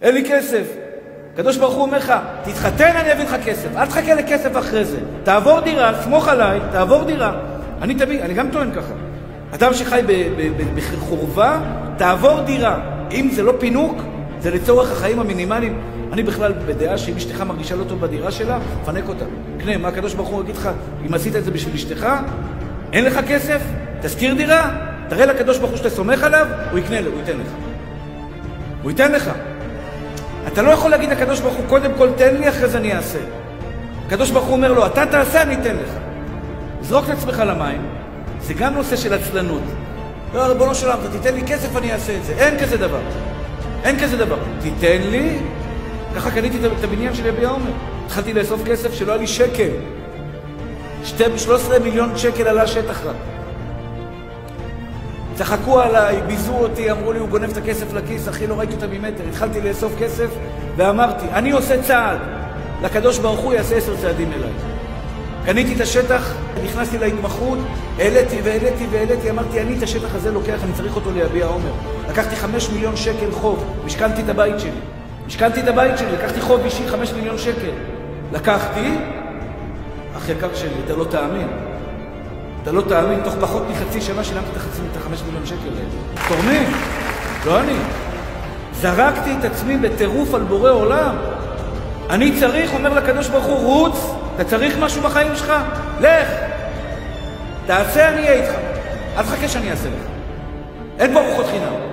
אין לי כסף. הקדוש ברוך הוא אומר לך, תתחתן, אני אביא לך כסף. אל תחכה לכסף אחרי זה. תעבור דירה, סמוך עליי, תעבור דירה. אני גם טוען ככה. אדם שחי בחורבה, תעבור דירה. אם זה לא פינוק, זה לצורך החיים המינימליים. אני בכלל בדעה שאם אשתך מרגישה לא טוב בדירה שלה, פנק אותה. קנה, מה הקדוש ברוך הוא יגיד לך, אם עשית את זה בשביל אשתך, אין לך כסף, תזכיר דירה, תראה לקדוש ברוך הוא שאתה סומך עליו, הוא יקנה לו, הוא ייתן לך. הוא ייתן לך. אתה לא יכול להגיד לקדוש ברוך הוא, קודם כל תן לי, אחרי זה אני אעשה. הקדוש ברוך הוא אומר לו, אתה תעשה, אני אתן לך. זרוק את עצמך למים, זה גם נושא של עצלנות. לא, ריבונו של עולם, אתה תיתן לי כסף, אני אעשה את זה. אין כזה דבר. אין כזה דבר. תיתן לי, ככה קניתי את הבניין של יביע עומר. התחלתי לאסוף כסף שלא היה לי שקל. 13 מיליון שקל עלה שטח רק. צחקו עליי, ביזו אותי, אמרו לי, הוא גונב את הכסף לכיס, אחי, לא ראיתי אותה ממטר. התחלתי לאסוף כסף ואמרתי, אני עושה צעד. לקדוש ברוך הוא יעשה 10 צעדים אליי. קניתי את השטח, נכנסתי להתמחות, העליתי, אמרתי, אני את השטח הזה לוקח, אני צריך אותו ליביע עומר. לקחתי 5 מיליון שקל חוב, משכנתי את הבית שלי. לקחתי חוב אישי 5 מיליון שקל. לקחתי, אח יקר שלי, אתה לא תאמין, תוך פחות מחצי שנה שילמתי את 5 מיליון שקל האלה. תורמים, לא אני. זרקתי את עצמי בטירוף על בורא עולם. אני צריך, אומר לקדוש ברוך הוא, רוץ, אתה צריך משהו בחיים שלך? לך. תעשה, אני אהיה איתך. אל תחכה שאני אעשה לך. אין פה ארוחות חינם.